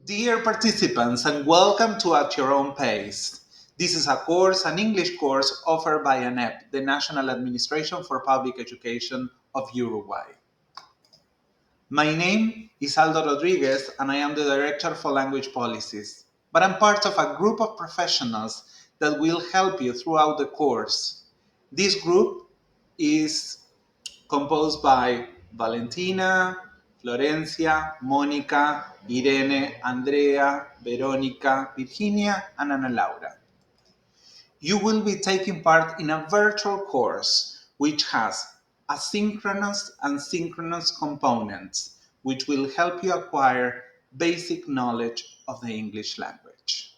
Dear participants, and welcome to At Your Own Pace. This is a course, an English course offered by ANEP, the National Administration for Public Education of Uruguay. My name is Aldo Rodriguez, and I am the Director for Language Policies. But I'm part of a group of professionals that will help you throughout the course. This group is composed by Valentina, Florencia, Mónica, Irene, Andrea, Verónica, Virginia, and Ana Laura. You will be taking part in a virtual course which has asynchronous and synchronous components, which will help you acquire basic knowledge of the English language.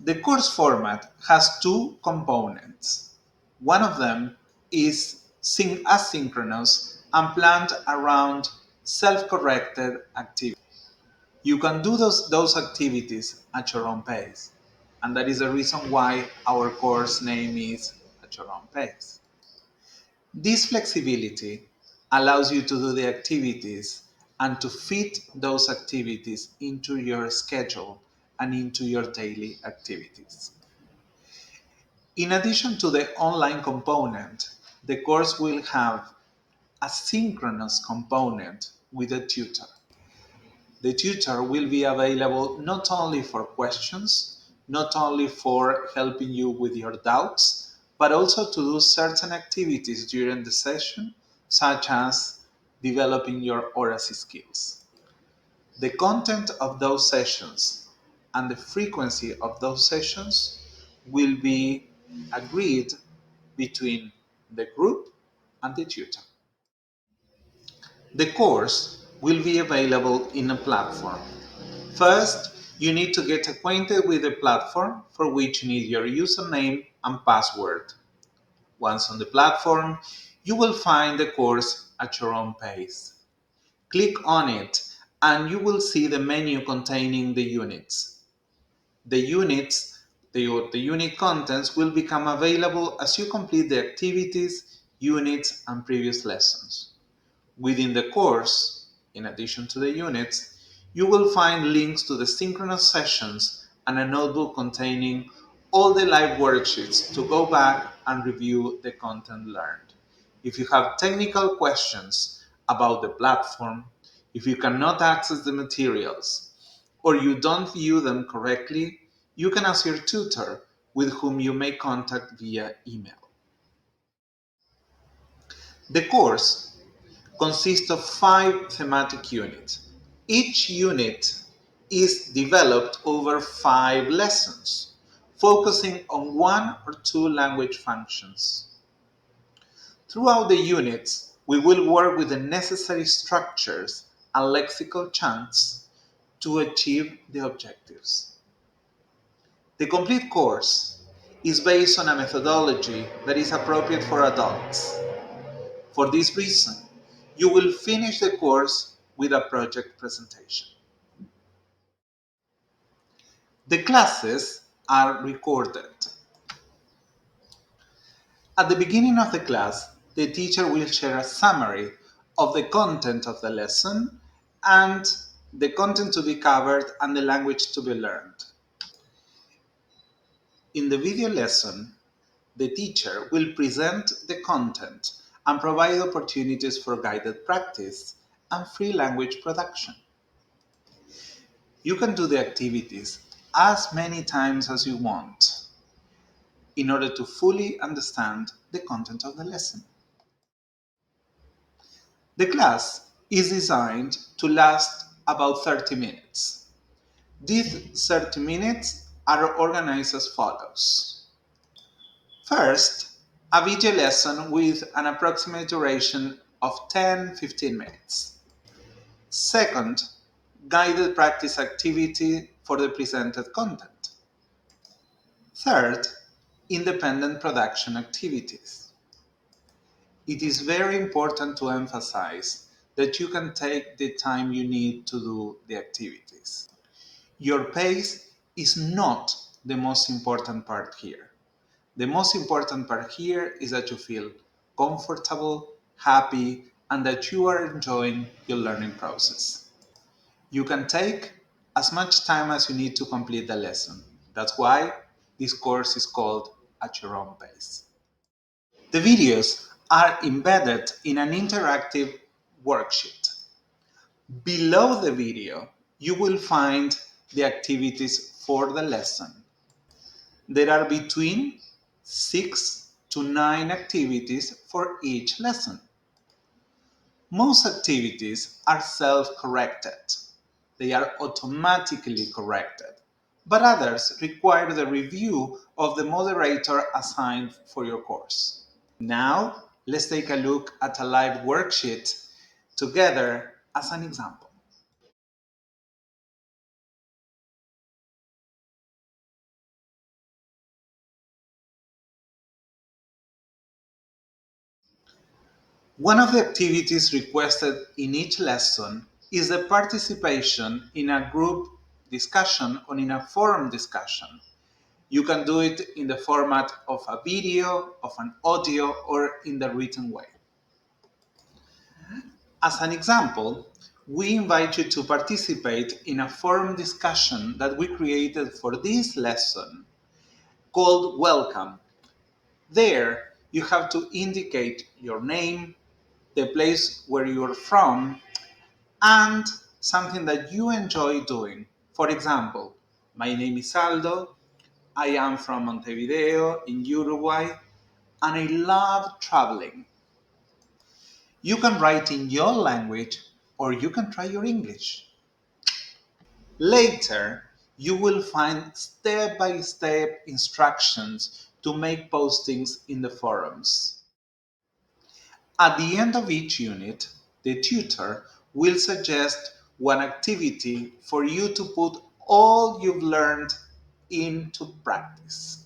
The course format has two components. One of them is asynchronous and planned around self-corrected activities. You can do those activities at your own pace. And that is the reason why our course name is At Your Own Pace. This flexibility allows you to do the activities and to fit those activities into your schedule and into your daily activities. In addition to the online component, the course will have a synchronous component with a tutor. The tutor will be available not only for questions, not only for helping you with your doubts, but also to do certain activities during the session, such as developing your oracy skills. The content of those sessions and the frequency of those sessions will be agreed between the group and the tutor. The course will be available in a platform. First, you need to get acquainted with the platform, for which you need your username and password. Once on the platform, you will find the course at your own pace. Click on it and you will see the menu containing the units. The units, the unit contents will become available as you complete the activities, units, and previous lessons. Within the course, in addition to the units, you will find links to the synchronous sessions and a notebook containing all the live worksheets to go back and review the content learned. If you have technical questions about the platform, if you cannot access the materials, or you don't view them correctly, you can ask your tutor, with whom you may contact via email. The course consists of 5 thematic units. Each unit is developed over 5 lessons, focusing on 1 or 2 language functions. Throughout the units, we will work with the necessary structures and lexical chunks to achieve the objectives. The complete course is based on a methodology that is appropriate for adults. For this reason, you will finish the course with a project presentation. The classes are recorded. At the beginning of the class, the teacher will share a summary of the content of the lesson and the content to be covered and the language to be learned. In the video lesson, the teacher will present the content and provide opportunities for guided practice and free language production. You can do the activities as many times as you want in order to fully understand the content of the lesson. The class is designed to last about 30 minutes. These 30 minutes are organized as follows. First, a video lesson with an approximate duration of 10-15 minutes. Second, guided practice activity for the presented content. Third, independent production activities. It is very important to emphasize that you can take the time you need to do the activities. Your pace is not the most important part here. The most important part here is that you feel comfortable, happy, and that you are enjoying your learning process. You can take as much time as you need to complete the lesson. That's why this course is called At Your Own Pace. The videos are embedded in an interactive worksheet. Below the video, you will find the activities for the lesson. There are between 6 to 9 activities for each lesson. Most activities are self-corrected. They are automatically corrected, but others require the review of the moderator assigned for your course. Now, let's take a look at a live worksheet together as an example. One of the activities requested in each lesson is the participation in a group discussion or in a forum discussion. You can do it in the format of a video, of an audio, or in the written way. As an example, we invite you to participate in a forum discussion that we created for this lesson called Welcome. There, you have to indicate your name, the place where you're from, and something that you enjoy doing. For example, my name is Aldo, I am from Montevideo in Uruguay, and I love traveling. You can write in your language or you can try your English. Later, you will find step-by-step instructions to make postings in the forums. At the end of each unit, the tutor will suggest one activity for you to put all you've learned into practice.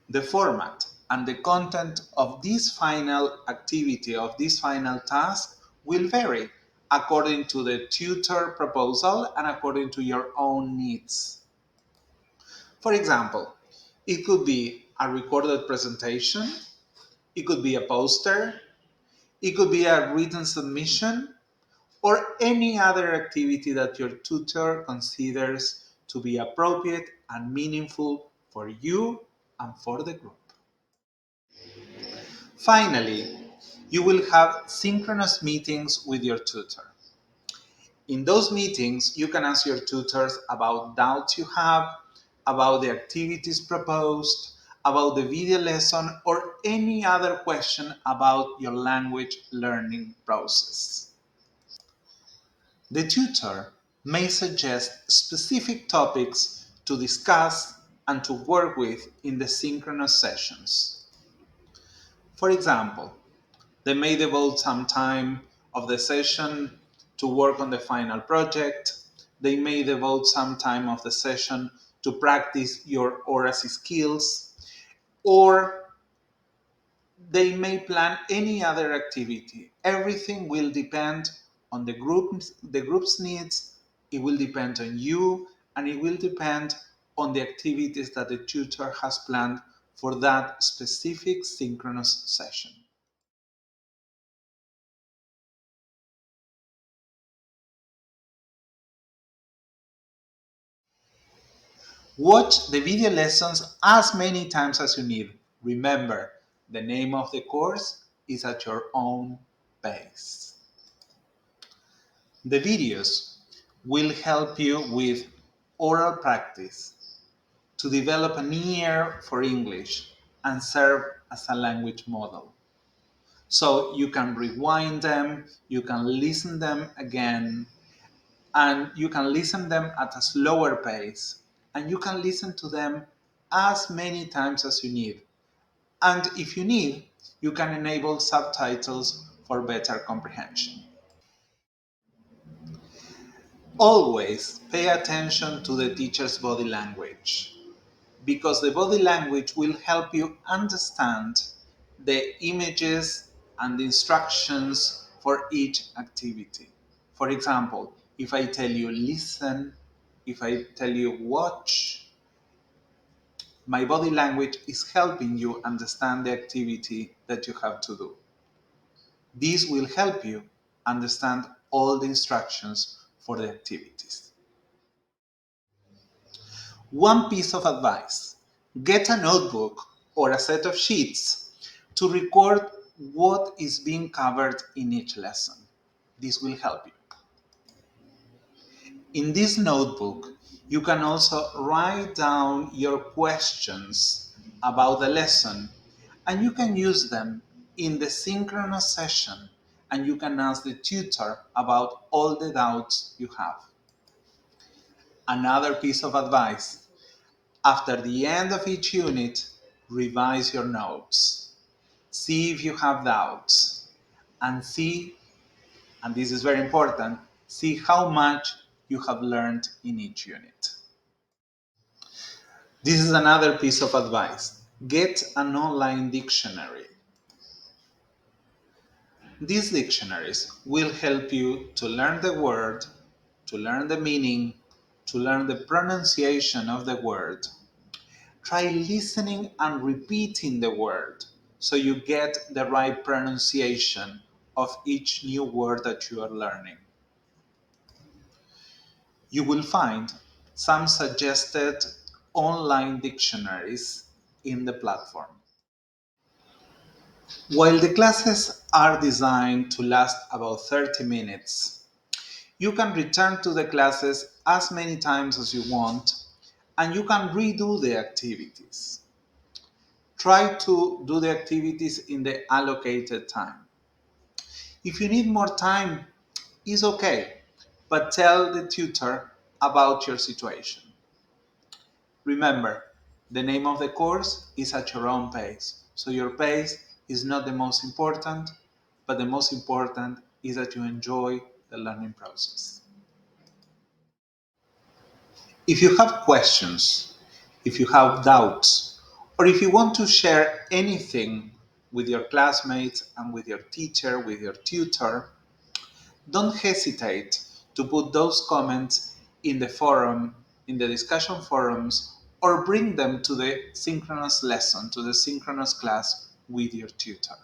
The format and the content of this final activity, of this final task, will vary according to the tutor proposal and according to your own needs. For example, it could be a recorded presentation, it could be a poster, it could be a written submission, or any other activity that your tutor considers to be appropriate and meaningful for you and for the group. Finally, you will have synchronous meetings with your tutor. In those meetings, you can ask your tutors about doubts you have, about the activities proposed, about the video lesson, or any other question about your language learning process. The tutor may suggest specific topics to discuss and to work with in the synchronous sessions. For example, they may devote some time of the session to work on the final project. They may devote some time of the session to practice your oracy skills, or they may plan any other activity. Everything will depend on the group's needs, it will depend on you, and it will depend on the activities that the tutor has planned for that specific synchronous session. Watch the video lessons as many times as you need. Remember, the name of the course is At Your Own Pace. The videos will help you with oral practice to develop an ear for English and serve as a language model. So you can rewind them, you can listen them again, and you can listen them at a slower pace, and you can listen to them as many times as you need. And if you need, you can enable subtitles for better comprehension. Always pay attention to the teacher's body language, because the body language will help you understand the images and the instructions for each activity. For example, if I tell you listen, if I tell you watch, my body language is helping you understand the activity that you have to do. This will help you understand all the instructions for the activities. One piece of advice: get a notebook or a set of sheets to record what is being covered in each lesson. This will help you. In this notebook, you can also write down your questions about the lesson, and you can use them in the synchronous session, and you can ask the tutor about all the doubts you have. Another piece of advice: after the end of each unit, revise your notes. See if you have doubts, and and this is very important, see how much you have learned in each unit. This is another piece of advice: get an online dictionary. These dictionaries will help you to learn the word, to learn the meaning, to learn the pronunciation of the word. Try listening and repeating the word so you get the right pronunciation of each new word that you are learning. You will find some suggested online dictionaries in the platform. While the classes are designed to last about 30 minutes, you can return to the classes as many times as you want, and you can redo the activities. Try to do the activities in the allocated time. If you need more time, it's okay, but tell the tutor about your situation. Remember, the name of the course is At Your Own Pace, so your pace is not the most important, but the most important is that you enjoy the learning process. If you have questions, if you have doubts, or if you want to share anything with your classmates and with your teacher, with your tutor, don't hesitate to put those comments in the forum, in the discussion forums, or bring them to the synchronous lesson, to the synchronous class with your tutor.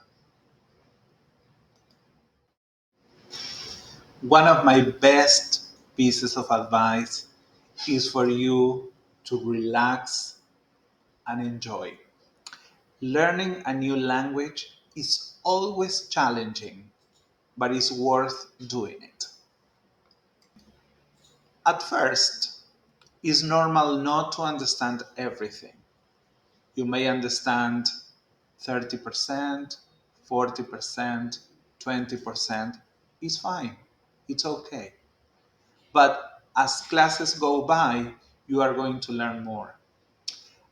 One of my best pieces of advice is for you to relax and enjoy. Learning a new language is always challenging, but it's worth doing it. At first, it's normal not to understand everything. You may understand 30%, 40%, 20%. It's fine. It's okay. But as classes go by, you are going to learn more.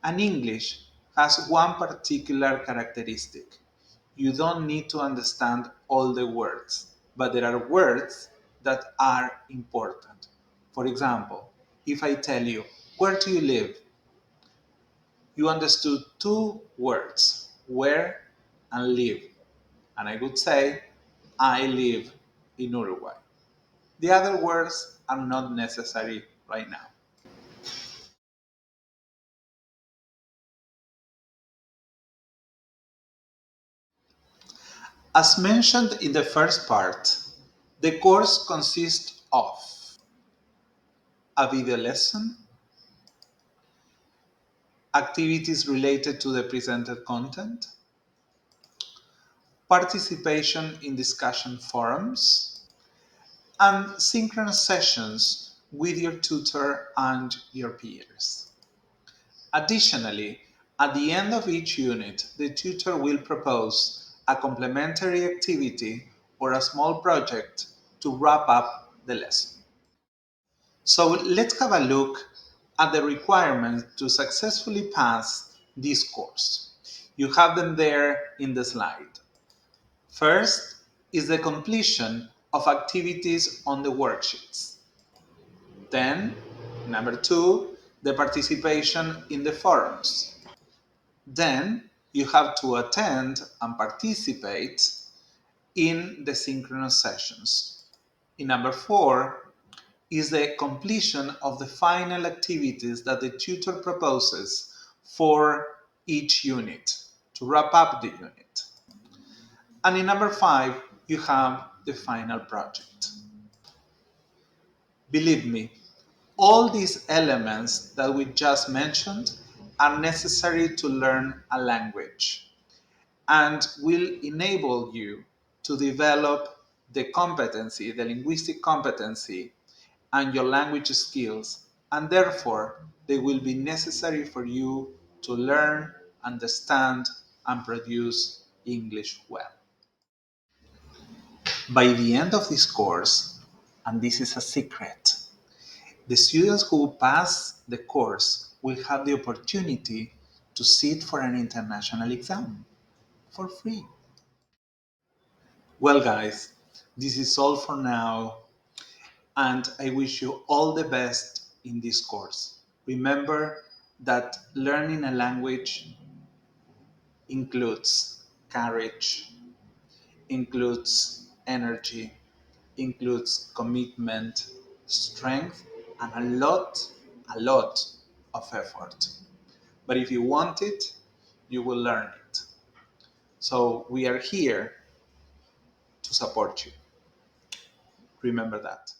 And English has one particular characteristic. You don't need to understand all the words, but there are words that are important. For example, if I tell you, where do you live? You understood two words, where and live. And I would say, I live in Uruguay. The other words are not necessary right now. As mentioned in the first part, the course consists of a video lesson, activities related to the presented content, participation in discussion forums, and synchronous sessions with your tutor and your peers. Additionally, at the end of each unit, the tutor will propose a complementary activity or a small project to wrap up the lesson. So let's have a look at the requirements to successfully pass this course. You have them there in the slide. First is the completion of activities on the worksheets. Then, number two, the participation in the forums. Then you have to attend and participate in the synchronous sessions. In number four is the completion of the final activities that the tutor proposes for each unit to wrap up the unit. And in number five, you have the final project. Believe me, all these elements that we just mentioned are necessary to learn a language and will enable you to develop the competency, the linguistic competency, and your language skills, and therefore they will be necessary for you to learn, understand, and produce English well. By the end of this course, and this is a secret, the students who pass the course will have the opportunity to sit for an international exam for free. Well, guys, this is all for now, and I wish you all the best in this course. Remember that learning a language includes courage, includes energy, includes commitment, strength, and a lot of effort. But if you want it, you will learn it. So we are here to support you. Remember that.